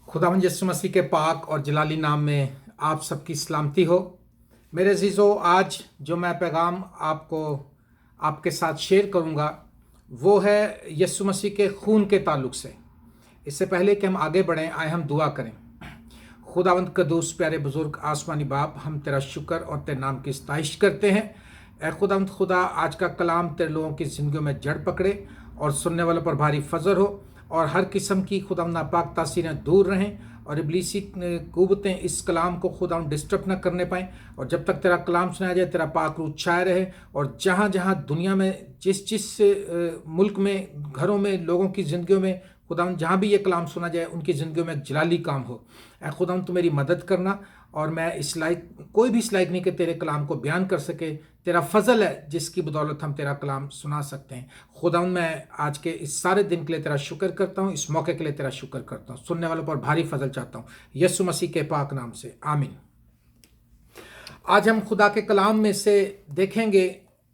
खुदावंद यीशु मसीह के पाक और जलाली नाम में आप सबकी सलामती हो। मेरे अजीज़ों, आज जो मैं पैगाम आपके साथ शेयर करूंगा वो है यीशु मसीह के खून के ताल्लुक से। इससे पहले कि हम आगे बढ़ें, आए हम दुआ करें। खुदावंद कदूस प्यारे बुजुर्ग आसमानी बाप, हम तेरा शुक्र और तेरे नाम की सताइश करते हैं। ए खुदावंद खुदा, आज का कलाम तेरे लोगों की ज़िंदगियों में जड़ पकड़े और सुनने वालों पर भारी फजर हो और हर किस्म की खुदावंद नापाक तासीरें दूर रहें और इब्लीसी कुव्वतें इस कलाम को खुदावंद डिस्टर्ब न करने पाएँ। और जब तक तेरा कलाम सुनाया जाए, तेरा पाक रूह छाया रहे और जहाँ जहाँ दुनिया में जिस मुल्क में, घरों में, लोगों की ज़िंदगियों में खुदावंद जहाँ भी ये कलाम सुना जाए, उनकी ज़िंदगियों में एक जलाली काम हो। ऐ खुदावंद, तू मेरी मदद करना और मैं इस लायक, कोई भी इस लायक नहीं कि तेरे कलाम को बयान कर सके। तेरा फजल है जिसकी बदौलत हम तेरा कलाम सुना सकते हैं। खुदावंद, मैं आज के इस सारे दिन के लिए तेरा शुक्र करता हूँ, इस मौके के लिए तेरा शुक्र करता हूँ। सुनने वालों पर भारी फजल चाहता हूँ, यीशु मसीह के पाक नाम से, आमीन। आज हम खुदा के कलाम में से देखेंगे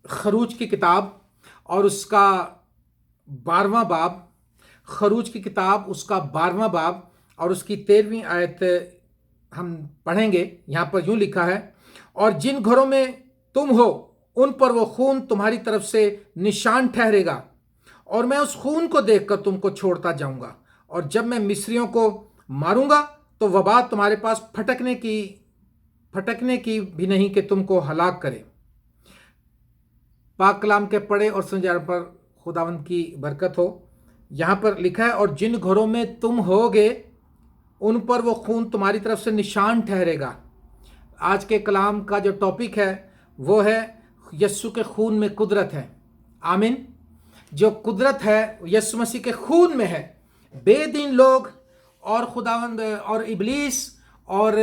खरूज की किताब और उसका 12वां बाब। खरूज की किताब उसका 12वां बाब और उसकी 13वीं आयत हम पढ़ेंगे। यहाँ पर यूँ लिखा है, और जिन घरों में तुम हो उन पर वो खून तुम्हारी तरफ से निशान ठहरेगा और मैं उस खून को देखकर तुमको छोड़ता जाऊंगा। और जब मैं मिस्रियों को मारूंगा तो वबा तुम्हारे पास फटकने की भी नहीं कि तुमको हलाक करे। पाक कलाम के पढ़े और समझाने पर खुदावंद की बरकत हो। यहाँ पर लिखा है, और जिन घरों में तुम होगे उन पर वो खून तुम्हारी तरफ से निशान ठहरेगा। आज के कलाम का जो टॉपिक है वो है यस्सु के खून में कुदरत है। आमीन। जो कुदरत है यस्सु मसीह के खून में है। बेदीन लोग और खुदावंद और इब्लीस और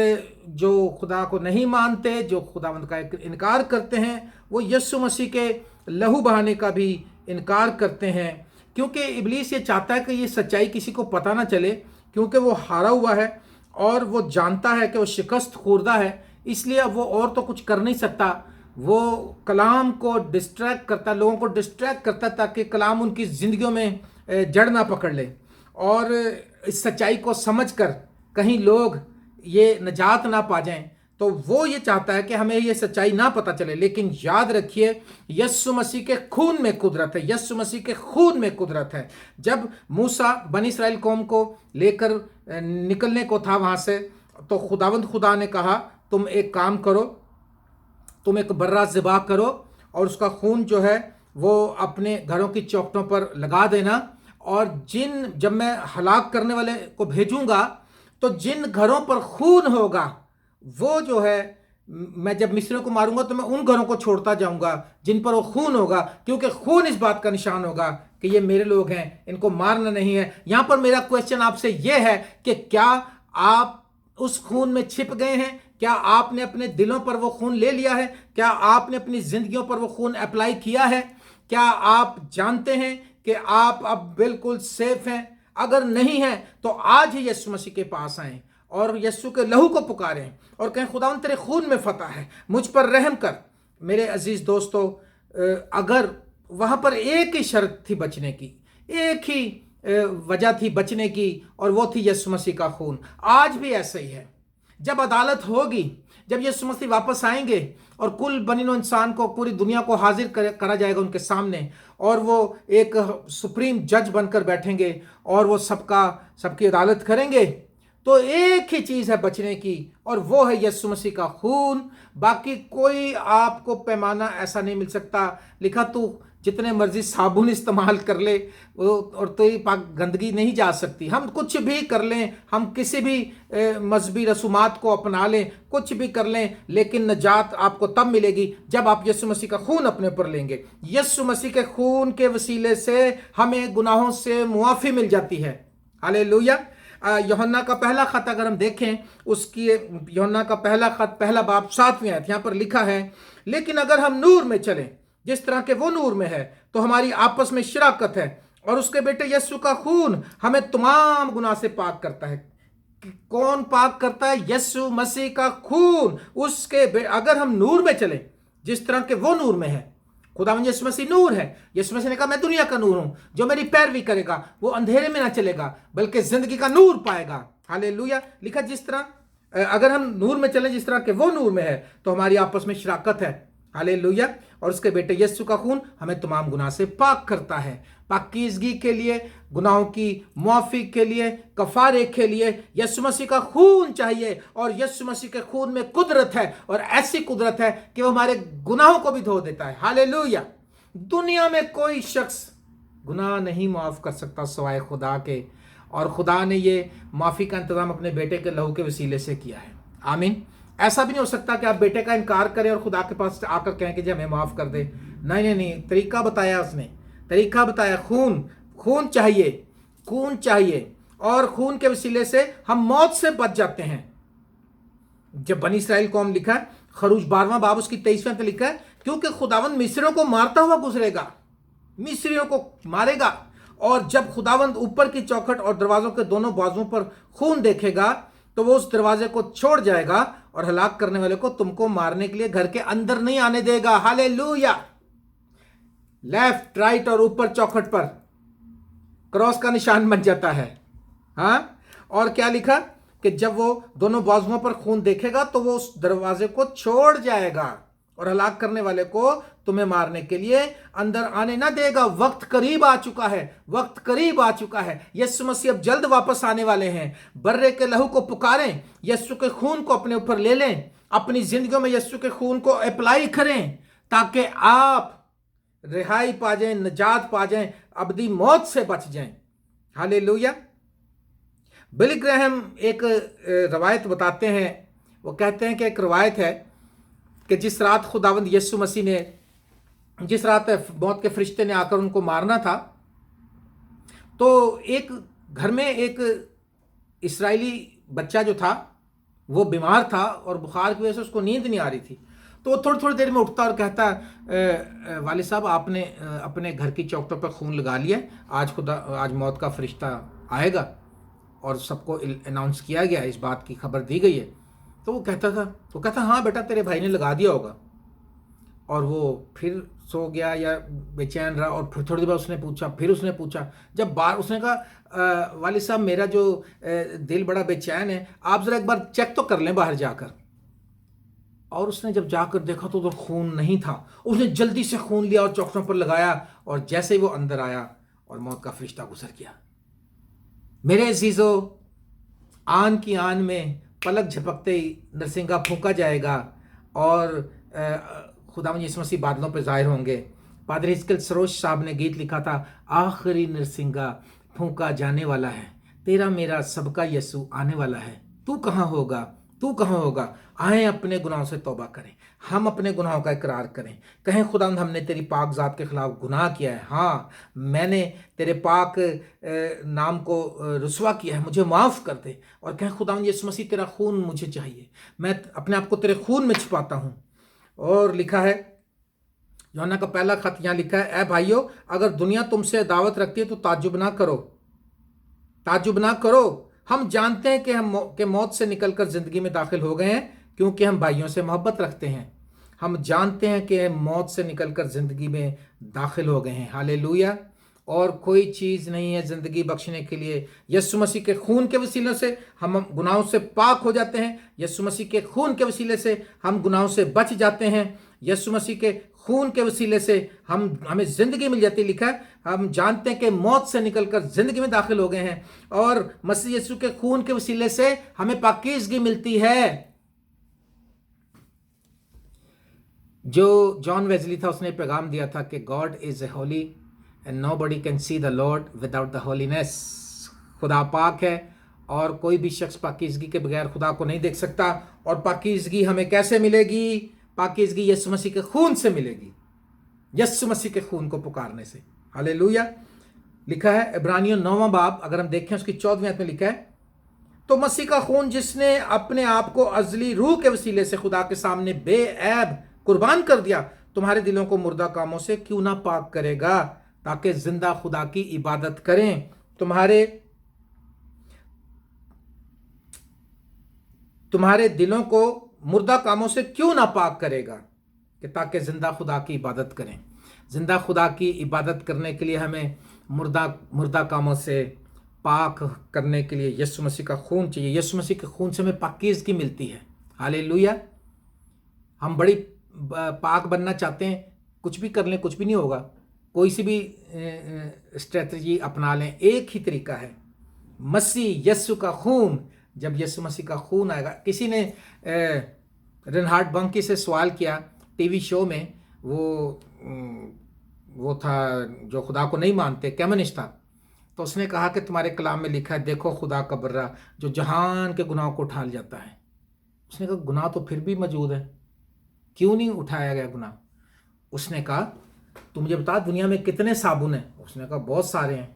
जो खुदा को नहीं मानते, जो खुदावंद का इनकार करते हैं, वो यस्सु मसीह के लहू बहाने का भी इनकार करते हैं। क्योंकि इब्लीस ये चाहता है कि ये सच्चाई किसी को पता ना चले, क्योंकि वो हारा हुआ है और वो जानता है कि वो शिकस्त खुर्दा है, इसलिए अब वो और तो कुछ कर नहीं सकता। वो कलाम को डिस्ट्रैक्ट करता, लोगों को डिस्ट्रैक्ट करता ताकि कलाम उनकी ज़िंदगियों में जड़ ना पकड़ ले और इस सच्चाई को समझकर कहीं लोग ये नजात ना पा जाएं। तो वो ये चाहता है कि हमें ये सच्चाई ना पता चले। लेकिन याद रखिए, यस्सु मसीह के खून में कुदरत है। यस्सु मसीह के खून में कुदरत है। जब मूसा बनी इस्राएल कौम को लेकर निकलने को था वहाँ से, तो खुदावंद खुदा ने कहा, तुम एक काम करो, तुम एक बर्रा ज़िबा करो और उसका खून जो है वो अपने घरों की चौखटों पर लगा देना। और जब मैं हलाक करने वाले को भेजूंगा तो जिन घरों पर खून होगा वो जो है, मैं जब मिस्रियों को मारूंगा तो मैं उन घरों को छोड़ता जाऊंगा जिन पर वो खून होगा, क्योंकि खून इस बात का निशान होगा कि ये मेरे लोग हैं, इनको मारना नहीं है। यहाँ पर मेरा क्वेश्चन आपसे ये है कि क्या आप उस खून में छिप गए हैं? क्या आपने अपने दिलों पर वो खून ले लिया है? क्या आपने अपनी जिंदगियों पर वो खून अप्लाई किया है? क्या आप जानते हैं कि आप अब बिल्कुल सेफ हैं? अगर नहीं है तो आज ही यीशु मसीह के पास आएं और यीशु के लहू को पुकारें और कहें, खुदावंद तेरे खून में फतह है, मुझ पर रहम कर। मेरे अजीज दोस्तों, अगर वहां पर एक ही शर्त थी बचने की, एक ही वजह थी बचने की, और वो थी यीशु मसीह का खून। आज भी ऐसा ही है। जब अदालत होगी, जब यीशु मसीह वापस आएंगे और कुल बनीनो इंसान को, पूरी दुनिया को हाजिर करा जाएगा उनके सामने, और वो एक सुप्रीम जज बनकर बैठेंगे और वो सबकी अदालत करेंगे, तो एक ही चीज़ है बचने की, और वो है यीशु मसीह का खून। बाकी कोई आपको पैमाना ऐसा नहीं मिल सकता। लिखा, तू जितने मर्जी साबुन इस्तेमाल कर ले और तो पाक गंदगी नहीं जा सकती। हम कुछ भी कर लें, हम किसी भी मजहबी रसूमात को अपना लें, कुछ भी कर लें, लेकिन नजात आपको तब मिलेगी जब आप यीशु मसीह का खून अपने ऊपर लेंगे। यीशु मसीह के खून के वसीले से हमें गुनाहों से मुआफ़ी मिल जाती है। हालेलुया। यूहन्ना का पहला खत अगर हम देखें, उसकी यूहन्ना का पहला खत, पहला बाब, 7वीं आयत, यहाँ पर लिखा है, लेकिन अगर हम नूर में चलें जिस तरह के वो नूर में है तो हमारी आपस में शराकत है और उसके बेटे यीशु का खून हमें तमाम गुनाह से पाक करता है। कौन पाक करता है? यीशु मसीह का खून। अगर हम नूर में चलें जिस तरह के वो नूर में है, खुदावंद यीशु मसीह नूर है। यीशु मसीह ने कहा, मैं दुनिया का नूर हूं, जो मेरी पैरवी करेगा वो अंधेरे में ना चलेगा बल्कि जिंदगी का नूर पाएगा। हालेलुया। लिखा जिस तरह अगर हम नूर में चलें जिस तरह के वो नूर में है तो हमारी आपस में शराकत है। हालेलुया। और उसके बेटे यीशु का खून हमें तमाम गुनाह से पाक करता है। पाकीज़गी के लिए, गुनाहों की मुआफ़ी के लिए, कफ़ारे के लिए यीशु मसीह का खून चाहिए। और यीशु मसीह के खून में कुदरत है, और ऐसी कुदरत है कि वो हमारे गुनाहों को भी धो देता है। हालेलुया। दुनिया में कोई शख्स गुनाह नहीं माफ़ कर सकता सिवाय खुदा के, और खुदा ने ये माफ़ी का इंतज़ाम अपने बेटे के लहू के वसीले से किया है। आमीन। ऐसा भी नहीं हो सकता कि आप बेटे का इनकार करें और खुदा के पास आकर कहें कि जी हमें माफ़ कर दे। नहीं नहीं नहीं, तरीका बताया उसने, तरीका बताया। खून चाहिए, खून चाहिए, और खून के वसीले से हम मौत से बच जाते हैं। जब बनी इसराइल कौम लिखा है, खरूज 12वां बाब उसकी 23वें पे लिखा है, क्योंकि खुदावंद मिस्रियों को मारता हुआ गुजरेगा, मिस्रियों को मारेगा। और जब खुदावंद ऊपर की चौखट और दरवाजों के दोनों बाजुओं पर खून देखेगा तो वो उस दरवाजे को छोड़ जाएगा और हलाक करने वाले को तुमको मारने के लिए घर के अंदर नहीं आने देगा। हालेलुया। लेफ्ट, राइट और ऊपर चौखट पर क्रॉस का निशान बन जाता है। हाँ, और क्या लिखा कि जब वो दोनों बाजुओं पर खून देखेगा तो वो उस दरवाजे को छोड़ जाएगा और हलाक करने वाले को तुम्हें मारने के लिए अंदर आने ना देगा। वक्त करीब आ चुका है, वक्त करीब आ चुका है। यीशु मसीह अब जल्द वापस आने वाले हैं। बर्रे के लहू को पुकारें, यीशु के खून को अपने ऊपर ले लें, अपनी जिंदगियों में यीशु के खून को अप्लाई करें ताकि आप रिहाई पा जाएं, निजात पा जाएं, अबदी मौत से बच जाएं। हालेलुया। बिली ग्रैहम एक रवायत बताते हैं। वो कहते हैं कि एक रवायत है कि जिस रात खुदावंद यीशु मसीह ने, जिस रात मौत के फरिश्ते ने आकर उनको मारना था, तो एक घर में एक इस्राएली बच्चा जो था वो बीमार था और बुखार की वजह से उसको नींद नहीं आ रही थी। तो वो थोड़ी थोड़ी देर में उठता और कहता, वालिद साहब आपने अपने घर की चौखटों पर खून लगा लिया, आज मौत का फरिश्ता आएगा और सबको अनाउंस किया गया, इस बात की खबर दी गई है। तो वो कहता हाँ बेटा तेरे भाई ने लगा दिया होगा। और वो फिर सो गया या बेचैन रहा, और फिर थोड़ी देर बाद उसने पूछा, जब बार उसने कहा वालिद साहब मेरा जो दिल बड़ा बेचैन है, आप ज़रा एक बार चेक तो कर लें बाहर जाकर। और उसने जब जाकर देखा तो खून नहीं था। उसने जल्दी से खून लिया और चौखटों पर लगाया, और जैसे ही वो अंदर आया और मौत का फरिश्ता गुजर गया। मेरे अजीजों, आन की आन में पलक झपकते ही नरसिंगा फूंका जाएगा और खुदावंद यीशु मसीह बादलों पर ज़ाहिर होंगे। पादरी हिजकिय्याह सरोज साहब ने गीत लिखा था, आखिरी नरसिंगा फूंका जाने वाला है, तेरा मेरा सबका यीशु आने वाला है, तू कहाँ होगा, तू कहाँ होगा। आए अपने गुनाहों से तौबा करें, हम अपने गुनाहों का इकरार करें, कहें खुदावंद हमने तेरी पाक ज़ात के खिलाफ गुनाह किया है, हाँ मैंने तेरे पाक नाम को रुसवा किया है, मुझे माफ़ कर दे। और कहें खुदावंद यीशु मसीह तेरा खून मुझे चाहिए, मैं अपने आप को तेरे खून में छिपाता हूँ। और लिखा है, यूहन्ना का पहला खत यहाँ लिखा है, ऐ भाइयों अगर दुनिया तुमसे दावत रखती है तो ताज्जुब ना करो, ताज्जुब ना करो। हम जानते हैं कि हम मौत से निकलकर ज़िंदगी में दाखिल हो गए हैं क्योंकि हम भाइयों से मोहब्बत रखते हैं। हम जानते हैं कि मौत से निकलकर ज़िंदगी में दाखिल हो गए हैं। हालेलुया। और कोई चीज़ नहीं है ज़िंदगी बख्शने के लिए। यीशु मसीह के खून के वसीले से हम गुनाहों से पाक हो जाते हैं। यीशु मसीह के खून के वसीले से हम गुनाहों से बच जाते हैं। यीशु मसीह के खून के वसीले से हमें ज़िंदगी मिल जाती। लिखा है हम जानते हैं कि मौत से निकलकर ज़िंदगी में दाखिल हो गए हैं, और मसीह यीशु के खून के वसीले से हमें पाकीज़गी मिलती है। जो जॉन वेज़ली था उसने पैगाम दिया था कि God is Holi and nobody can see the Lord without the holiness. खुदा पाक है और कोई भी शख्स पाकीज़गी के बगैर खुदा को नहीं देख सकता। और पाकीज़गी हमें कैसे मिलेगी? पाकीज़गी यीशु मसीह के खून से मिलेगी, यीशु मसीह के खून को पुकारने से। हालेलुया। लिखा है इब्रानियों 9वां बाब, अगर हम देखें उसकी 14वीं आयत में लिखा है, तो मसीह का खून जिसने अपने आप को अज़ली रूह के वसीले से खुदा के सामने बेऐब कुर्बान कर दिया, तुम्हारे दिलों को मुर्दा कामों से क्यों ना पाक करेगा ताकि जिंदा खुदा की इबादत करें। तुम्हारे दिलों को मुर्दा कामों से क्यों ना पाक करेगा कि ताकि जिंदा खुदा की इबादत करें। जिंदा खुदा की इबादत करने के लिए हमें मुर्दा कामों से پاک کرنے کے لیے یسوع مسیح کا خون چاہیے. یسوع مسیح کے خون سے ہمیں پاکیزگی ملتی ہے. ہاللیلویا. ہم بڑی پاک بننا چاہتے ہیں, کچھ بھی کر لیں کچھ بھی نہیں ہوگا. کوئی سی بھی اسٹریٹجی اپنا لیں, ایک ہی طریقہ ہے, مسیح یسوع کا خون. جب یسوع مسیح کا خون آئے گا. کسی نے رینہارڈ بنکی سے سوال کیا ٹی وی شو میں, وہ تھا جو خدا کو نہیں مانتے, کمیونسٹ تھا. تو اس نے کہا کہ تمہارے کلام میں لکھا ہے دیکھو خدا کا برہ جو جہان کے گناہوں کو اٹھا جاتا ہے. اس نے کہا گناہ تو پھر بھی موجود ہے, کیوں نہیں اٹھایا گیا گناہ؟ اس نے کہا تو مجھے بتا دنیا میں کتنے صابن ہیں؟ اس نے کہا بہت سارے ہیں,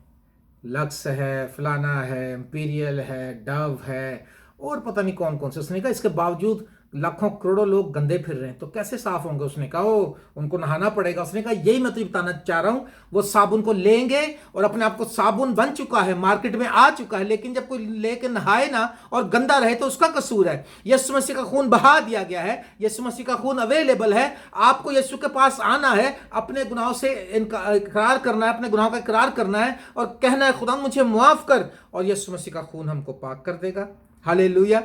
لکس ہے, فلانا ہے, امپیریل ہے, ڈو ہے, اور پتہ نہیں کون کون سے. اس نے کہا اس کے باوجود لاکھوں کروڑوں لوگ گندے پھر رہے ہیں تو کیسے صاف ہوں گے؟ اس نے کہا ان کو نہانا پڑے گا. اس نے کہا یہی میں تجھے بتانا چاہ رہا ہوں, وہ صابن کو لیں گے اور اپنے آپ کو صابن بن چکا ہے, مارکیٹ میں آ چکا ہے, لیکن جب کوئی لے کے نہائے نا اور گندا رہے تو اس کا قصور ہے. یسوع مسیح کا خون بہا دیا گیا ہے, یسوع مسیح کا خون اویلیبل ہے. آپ کو یسوع کے پاس آنا ہے, اپنے گناہوں سے اقرار کرنا ہے, اپنے گناہوں کا اقرار کرنا ہے اور کہنا ہے خدا مجھے معاف کر, اور یسوع مسیح کا خون ہم کو پاک کر دے گا. ہاللیلویا,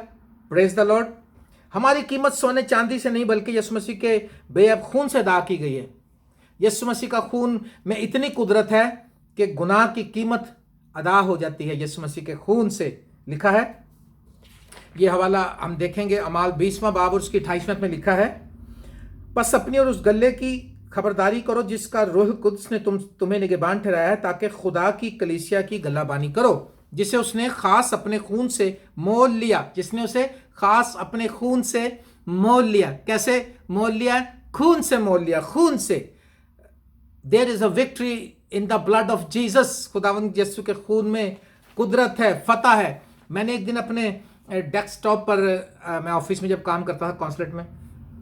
پریز دی لارڈ. ہماری قیمت سونے چاندی سے نہیں بلکہ یسوع مسیح کے بے عیب خون سے ادا کی گئی ہے. یسوع مسیح کا خون میں اتنی قدرت ہے کہ گناہ کی قیمت ادا ہو جاتی ہے یسوع مسیح کے خون سے. لکھا ہے, یہ حوالہ ہم دیکھیں گے اعمال 20واں باب اور اس کی 28ویں میں لکھا ہے, پس اپنی اور اس گلے کی خبرداری کرو جس کا روح قدس نے تمہیں نگہبان ٹھہرایا ہے تاکہ خدا کی کلیسیا کی گلہ بانی کرو جسے اس نے خاص اپنے خون سے مول لیا. جس نے اسے خاص اپنے خون سے مول لیا. کیسے مول لیا؟ خون سے مول لیا, خون سے. There is a victory in the blood of Jesus. خداوند یسوع کے خون میں قدرت ہے, فتح ہے. میں نے ایک دن اپنے ڈیسک ٹاپ پر, میں آفس میں جب کام کرتا تھا کونسلیٹ میں,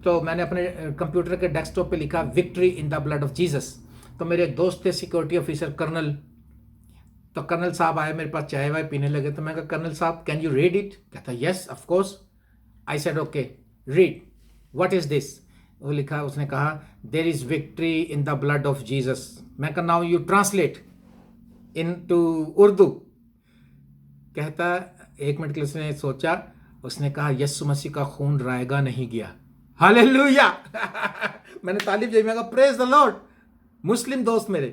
تو میں نے اپنے کمپیوٹر کے ڈیسک ٹاپ پہ لکھا victory in the blood of Jesus. تو میرے ایک دوست تھے سیکورٹی آفیسر کرنل, تو کرنل صاحب آئے میرے پاس, چائے وائے پینے لگے. تو میں کہا کرنل صاحب کین یو ریڈ اٹ؟ کہتا yes of course. I said okay read, what is this? وہ لکھا, اس نے کہا there is victory in the blood of Jesus. میں کہا now you translate into Urdu. کہتا ایک منٹ کے لیے اس نے سوچا, اس نے کہا یسوع مسیح کا خون رائگاں نہیں گیا. ہاللیلویا. میں نے تعریف دی, میں کہا پریز دی لارڈ. مسلم دوست میرے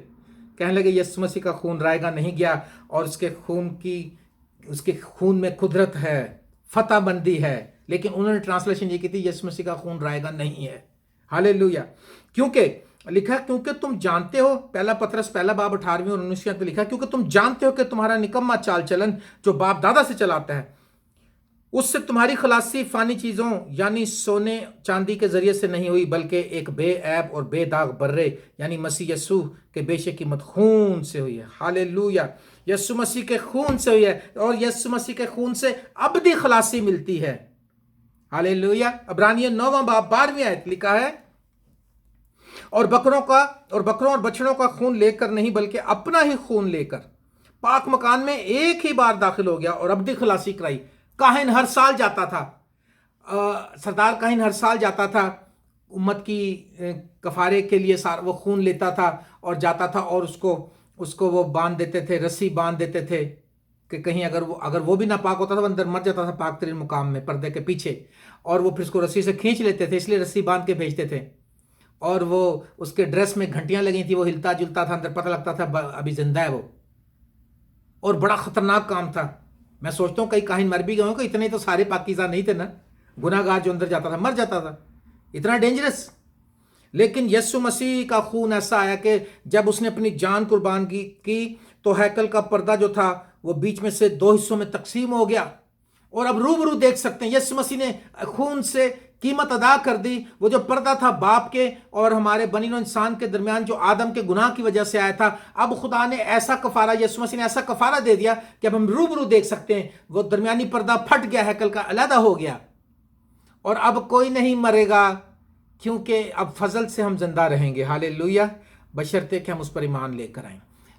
کہنے لگے یسوع مسیح کا خون رائگاں نہیں گیا, اور اس کے خون میں قدرت ہے, فتح بندی ہے. لیکن انہوں نے ٹرانسلیشن یہ کی تھی یسوع مسیح کا خون رائگاں نہیں ہے. ہاللیلویا. کیونکہ لکھا کیونکہ تم جانتے ہو, پہلا پطرس پہلا باب 18 اور 19 میں لکھا کیونکہ تم جانتے ہو کہ تمہارا نکما چال چلن جو باپ دادا سے چلاتا ہے اس سے تمہاری خلاصی فانی چیزوں یعنی سونے چاندی کے ذریعے سے نہیں ہوئی بلکہ ایک بے عیب اور بے داغ برے یعنی مسیح یسوع کے بے شک قیمت خون سے ہوئی ہے. ہاللیلویا. یسوع مسیح کے خون سے ہوئی ہے, اور یسوع مسیح کے خون سے ابدی خلاصی ملتی ہے. ہاللیلویا. عبرانیہ 9واں باب 12ویں آیت لکھا ہے, اور بکروں اور بچڑوں کا خون لے کر نہیں بلکہ اپنا ہی خون لے کر پاک مکان میں ایک ہی بار داخل ہو گیا اور ابدی خلاصی کرائی. کاہن ہر سال جاتا تھا, سردار کاہن ہر سال جاتا تھا امت کی کفارے کے لیے, وہ خون لیتا تھا اور جاتا تھا, اور اس کو وہ باندھ دیتے تھے, رسی باندھ دیتے تھے کہ کہیں اگر وہ بھی ناپاک ہوتا تھا وہ اندر مر جاتا تھا پاک ترین مقام میں پردے کے پیچھے, اور وہ پھر اس کو رسی سے کھینچ لیتے تھے, اس لیے رسی باندھ کے بھیجتے تھے. اور وہ اس کے ڈریس میں گھنٹیاں لگی تھیں, وہ ہلتا جلتا تھا, اندر پتہ لگتا تھا ابھی زندہ ہے وہ, اور بڑا خطرناک کام تھا. میں سوچتا ہوں کئی کاہن مر بھی گئے ہوں کہ اتنے تو سارے پاکیزہ نہیں تھے نا, گناہ گار جو اندر جاتا تھا مر جاتا تھا, اتنا ڈینجرس. لیکن یسوع مسیح کا خون ایسا آیا کہ جب اس نے اپنی جان قربان کی تو ہیکل کا پردہ جو تھا وہ بیچ میں سے 2 حصوں میں تقسیم ہو گیا, اور اب روبرو دیکھ سکتے ہیں یسوع مسیح نے خون سے قیمت ادا کر دی. وہ جو پردہ تھا باپ کے اور ہمارے بنی نوع انسان کے درمیان جو آدم کے گناہ کی وجہ سے آیا تھا, اب خدا نے ایسا کفارہ, یسوع مسیح نے ایسا کفارہ دے دیا کہ اب ہم روبرو دیکھ سکتے ہیں. وہ درمیانی پردہ پھٹ گیا, ہیکل کا علیحدہ ہو گیا, اور اب کوئی نہیں مرے گا کیونکہ اب فضل سے ہم زندہ رہیں گے. ہاللیلویا. بشرطے کہ ہم اس پر ایمان لے کر آئیں.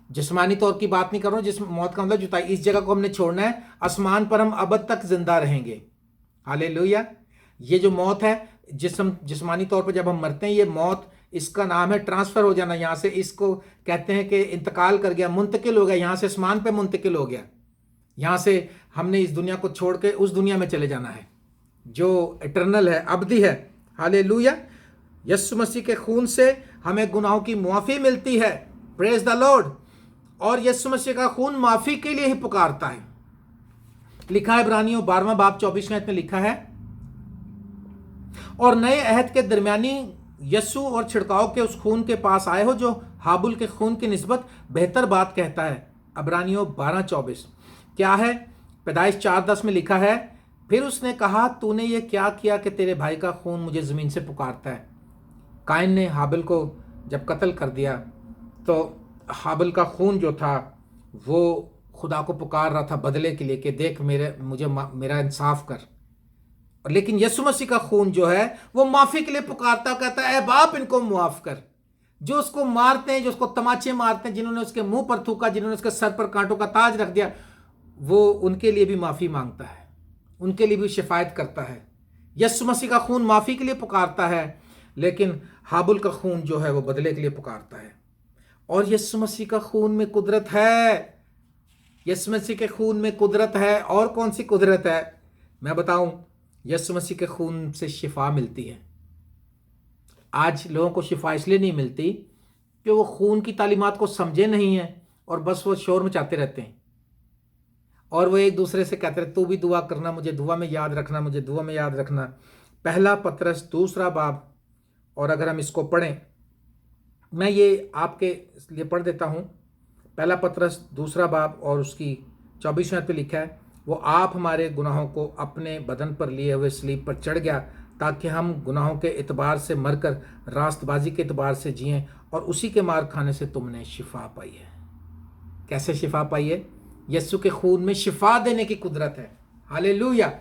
جسمانی طور کی بات نہیں کر رہا ہوں, جس موت کا مطلب جو اس جگہ کو ہم نے چھوڑنا ہے, آسمان پر ہم ابد تک زندہ رہیں گے. ہاللیلویا. یہ جو موت ہے جسمانی طور پر جب ہم مرتے ہیں, یہ موت اس کا نام ہے ٹرانسفر ہو جانا. یہاں سے اس کو کہتے ہیں کہ انتقال کر گیا, منتقل ہو گیا, یہاں سے آسمان پہ منتقل ہو گیا. यहाँ से हमने इस दुनिया को छोड़ के उस दुनिया में चले जाना है जो इटर्नल है, अबदी है। हालेलुया। यीशु मसीह के खून से हमें गुनाहों की मुआफ़ी मिलती है। Praise the Lord. और यीशु मसीह का खून माफ़ी के लिए ही पुकारता है। लिखा है इब्रानियों 12वां बाब 24वें आयत में लिखा है, और नए अहद के दरमियानी यीशु और छिड़काव के उस खून के पास आए हो जो हाबुल के खून की निस्बत बेहतर बात कहता है। इब्रानियों 12:24 क्या है? पैदाइश 4:10 में लिखा है, फिर उसने कहा, तूने ये क्या किया कि तेरे भाई का खून मुझे ज़मीन से पुकारता है। काइन ने हाबिल को जब कत्ल कर दिया तो हाबिल का खून जो था वो खुदा को पुकार रहा था बदले के लिए कि देख मेरा इंसाफ कर। लेकिन यीशु मसीह का खून जो है वो माफ़ी के लिए पुकारता, कहता है, ए बाप इनको मुआफ़ कर। जो उसको मारते हैं, जो उसको तमाचे मारते हैं, जिन्होंने उसके मुंह पर थूका, जिन्होंने उसके सर पर कांटों का ताज रख दिया, वो उनके लिए भी माफ़ी मांगता है, उनके लिए भी शिफायत करता है। यीशु मसीह का खून माफ़ी के लिए पुकारता है, लेकिन हाबुल का खून जो है वो बदले के लिए पुकारता है। और यीशु मसीह का खून में कुदरत है। यीशु मसीह के खून में कुदरत है। और कौन सी कुदरत है मैं बताऊं? यीशु मसीह के खून से शिफा मिलती है। आज लोगों को शिफा इसलिए नहीं मिलती कि वो खून की तालीमात को समझे नहीं हैं और बस वो शोर मचाते रहते हैं और वो एक दूसरे से कहते रहते, तू भी दुआ करना, मुझे दुआ में याद रखना, मुझे दुआ में याद रखना। पहला पतरस 2 बाब, और अगर हम इसको पढ़ें, मैं ये आपके लिए पढ़ देता हूँ। पहला पतरस 2 बाब और उसकी 24वें आयत पे लिखा है, वो आप हमारे गुनाहों को अपने बदन पर लिए हुए सलीब पर चढ़ गया ताकि हम गुनाहों के एतबार से मरकर रास्तबाजी के एतबार से जिएं, और उसी के मार खाने से तुमने शिफा पाई है। कैसे शिफा पाई है? यीशु के खून में शिफा देने की कुदरत है। हालेलुया।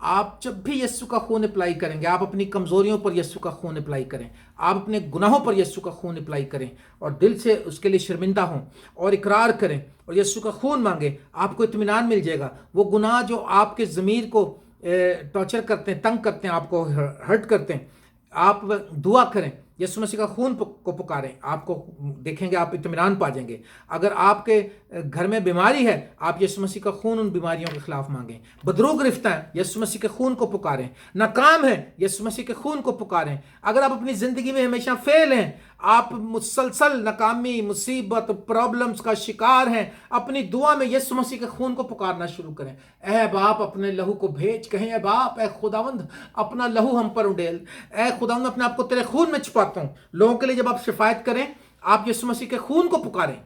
आप जब भी यीशु का खून अप्लाई करेंगे, आप अपनी कमज़ोरियों पर यीशु का खून अप्लाई करें, आप अपने गुनाहों पर यीशु का खून अप्लाई करें और दिल से उसके लिए शर्मिंदा हों और इकरार करें और यीशु का खून मांगे, आपको इत्मीनान मिल जाएगा। वो गुनाह जो आपके ज़मीर को टॉर्चर करते हैं, तंग करते हैं, आपको हर्ट करते हैं, आप दुआ करें, यीशु मसीह का खून को पुकारें, आपको देखेंगे आप इत्मीनान पा जाएंगे। अगर आपके घर में बीमारी है, आप यीशु मसीह का खून उन बीमारियों के खिलाफ मांगें। बदरू गिरफ्तार है, यीशु मसीह के खून को पुकारें। नाकाम है, यीशु मसीह के खून को पुकारें। अगर आप अपनी ज़िंदगी में हमेशा फेल हैं, आप मुसलसल नाकामी, मुसीबत, प्रॉब्लम्स का शिकार हैं, अपनी दुआ में यीशु मसीह के खून को पुकारना शुरू करें। ए बाप अपने लहू को भेज, कहें ए बाप, ए खुदावंद अपना लहू हम पर उड़ेल, ए खुदावंद अपने आप को तेरे खून में छुपाता हूँ। लोगों के लिए जब आप शिफायत करें, आप यीशु मसीह के खून को पुकारें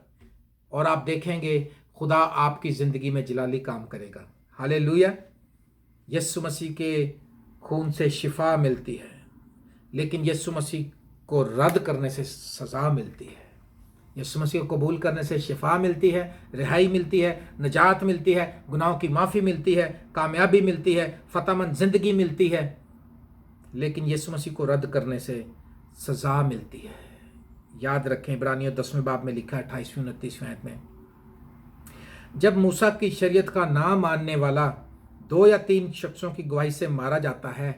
और आप देखेंगे खुदा आपकी ज़िंदगी में जलाली काम करेगा। हालेलुया। यीशु मसीह के खून से शिफा मिलती है, लेकिन यीशु मसीह को रद्द करने से सज़ा मिलती है। यीशु मसीह को कबूल करने से शिफा मिलती है, रिहाई मिलती है, निजात मिलती है, गुनाहों की माफ़ी मिलती है, कामयाबी मिलती है, फ़तहमंद ज़िंदगी मिलती है। लेकिन यीशु मसीह को रद्द करने से सज़ा मिलती है। याद रखें, इब्रानियों 10वें बाब में लिखा है 28वीं 29वें आयत में, जब मूसा की शरीयत का ना मानने वाला 2 या 3 शख्सों की गवाही से मारा जाता है,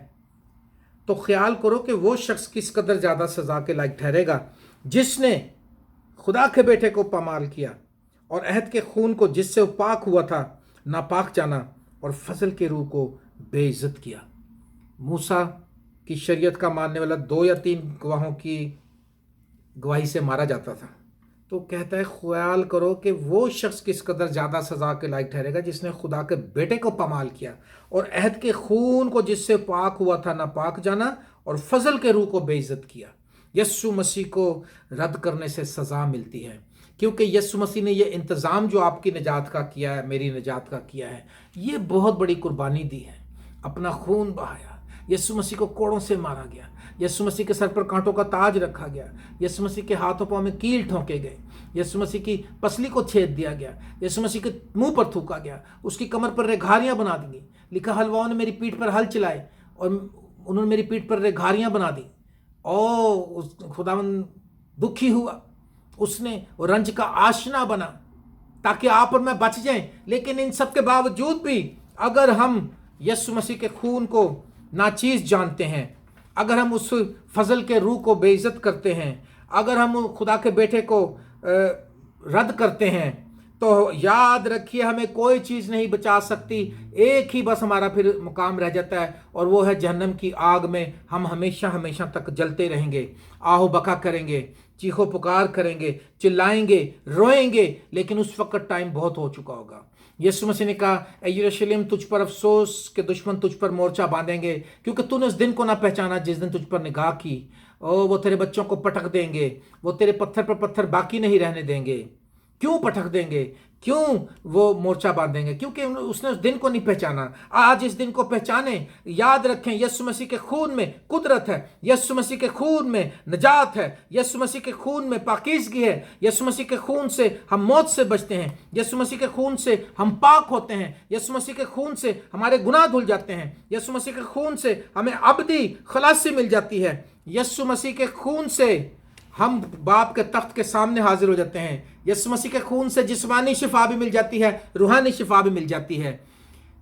तो ख्याल करो कि वो शख्स किस कदर ज़्यादा सज़ा के लायक ठहरेगा, जिसने खुदा के बेटे को पामाल किया और अहद के खून को जिससे वो पाक हुआ था नापाक जाना और फजल के रूह को बेइज्जत किया। मूसा की शरीयत का मानने वाला 2 या 3 गवाहों की गवाही से मारा जाता था, तो कहता है ख्याल करो कि वो शख्स किस कदर ज़्यादा सज़ा के लायक ठहरेगा, जिसने खुदा के बेटे को पामाल किया और अहद के खून को जिससे पाक हुआ था नापाक जाना और फजल के रूह को बेइज्जत किया। यीशु मसीह को रद्द करने से सज़ा मिलती है, क्योंकि यीशु मसीह ने ये इंतज़ाम जो आपकी निजात का किया है, मेरी निजात का किया है, ये बहुत बड़ी कुर्बानी दी है। अपना खून बहाया, यीशु मसीह को कोड़ों से मारा गया, यीशु मसीह के सर पर कांटों का ताज रखा गया, यीशु मसीह के हाथों पांव में कील ठोंके गए, यीशु मसीह की पसली को छेद दिया गया, यीशु मसीह के मुंह पर थूका गया, उसकी कमर पर रेघारियां बना दी गई। लिखा, हलवाओं ने मेरी पीठ पर हल चलाए और उन्होंने मेरी पीठ पर रेघारियां बना दी। उस खुदावंद दुखी हुआ, उसने रंज का आशना बना ताकि आप और मैं बच जाएं। लेकिन इन सब के बावजूद भी अगर हम यीशु मसीह के खून को नाचीज़ जानते हैं, अगर हम उस फजल के रूह को बेइज्जत करते हैं, अगर हम खुदा के बेटे को रद्द करते हैं, تو یاد رکھیے ہمیں کوئی چیز نہیں بچا سکتی، ایک ہی بس ہمارا پھر مقام رہ جاتا ہے، اور وہ ہے جہنم کی آگ میں ہم ہمیشہ ہمیشہ تک جلتے رہیں گے، آہو بکا کریں گے، چیخو پکار کریں گے، چلائیں گے، روئیں گے، لیکن اس وقت ٹائم بہت ہو چکا ہوگا۔ یسوع مسیح نے کہا اے یروشلم تجھ پر افسوس کہ دشمن تجھ پر مورچہ باندھیں گے، کیونکہ تو نے اس دن کو نہ پہچانا جس دن تجھ پر نگاہ کی۔ وہ تیرے بچوں کو پٹک دیں گے، وہ تیرے پتھر پر پتھر باقی نہیں رہنے دیں گے۔ کیوں پٹک دیں گے؟ کیوں وہ مورچہ باندھیں گے؟ کیونکہ اس نے اس دن کو نہیں پہچانا۔ آج اس دن کو پہچانیں، یاد رکھیں یسوع مسیح کے خون میں قدرت ہے، یسوع مسیح کے خون میں نجات ہے، یسوع مسیح کے خون میں پاکیزگی ہے، یسوع مسیح کے خون سے ہم موت سے بچتے ہیں، یسوع مسیح کے خون سے ہم پاک ہوتے ہیں، یسوع مسیح کے خون سے ہمارے گناہ دھل جاتے ہیں، یسوع مسیح کے خون سے ہمیں ابدی خلاصی مل جاتی ہے، یسوع مسیح کے خون سے ہم باپ کے تخت کے سامنے حاضر ہو جاتے ہیں، یسوع مسیح کے خون سے جسمانی شفا بھی مل جاتی ہے، روحانی شفا بھی مل جاتی ہے،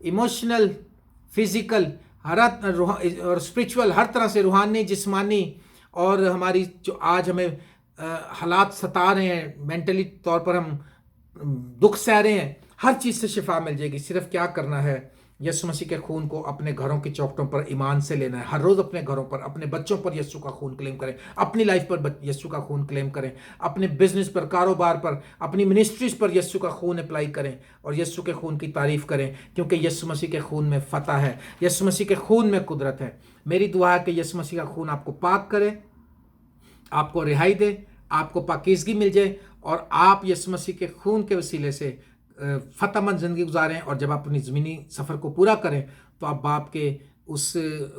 ایموشنل، فزیکل اور اسپرچول، ہر طرح سے روحانی، جسمانی، اور ہماری جو آج ہمیں حالات ستا رہے ہیں، مینٹلی طور پر ہم دکھ سہ رہے ہیں، ہر چیز سے شفا مل جائے گی۔ صرف کیا کرنا ہے؟ یسوع مسیح کے خون کو اپنے گھروں کی چوکھٹوں پر ایمان سے لینا ہے، ہر روز اپنے گھروں پر، اپنے بچوں پر یسوع کا خون کلیم کریں، اپنی لائف پر یسوع کا خون کلیم کریں، اپنے بزنس پر، کاروبار پر، اپنی منسٹریز پر یسوع کا خون اپلائی کریں، اور یسوع کے خون کی تعریف کریں، کیونکہ یسوع مسیح کے خون میں فتح ہے، یسوع مسیح کے خون میں قدرت ہے۔ میری دعا ہے کہ یسوع مسیح کا خون آپ کو پاک کرے، آپ کو رہائی دے، آپ کو پاکیزگی مل جائے، اور آپ یسوع مسیح کے خون کے وسیلے سے فتح مند زندگی گزاریں، اور جب آپ اپنی زمینی سفر کو پورا کریں تو آپ باپ کے اس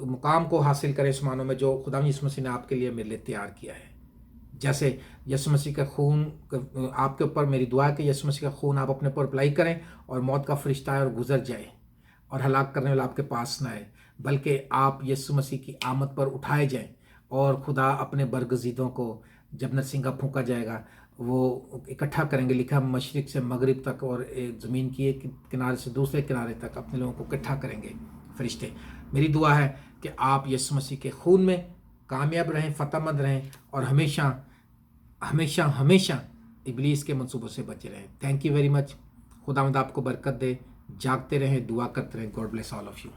مقام کو حاصل کریں آسمانوں میں، جو خدا یسوع مسیح نے آپ کے لیے میرے لیے تیار کیا ہے۔ جیسے یسوع مسیح کا خون آپ کے اوپر، میری دعا ہے کہ یسوع مسیح کا خون آپ اپنے اوپر اپلائی کریں، اور موت کا فرشتہ آئے اور گزر جائے، اور ہلاک کرنے والا آپ کے پاس نہ آئے، بلکہ آپ یسوع مسیح کی آمد پر اٹھائے جائیں، اور خدا اپنے برگزیدوں کو جب نرسنگا پھونکا جائے گا وہ اکٹھا کریں گے۔ لکھا مشرق سے مغرب تک اور زمین کی ایک کنارے سے دوسرے کنارے تک اپنے لوگوں کو اکٹھا کریں گے فرشتے۔ میری دعا ہے کہ آپ یسوع مسیح کے خون میں کامیاب رہیں، فتح مند رہیں، اور ہمیشہ ہمیشہ ہمیشہ ابلیس کے منصوبوں سے بچے رہیں۔ Thank you very much. خداوند آپ کو برکت دے، جاگتے رہیں، دعا کرتے رہیں۔ God bless all of you.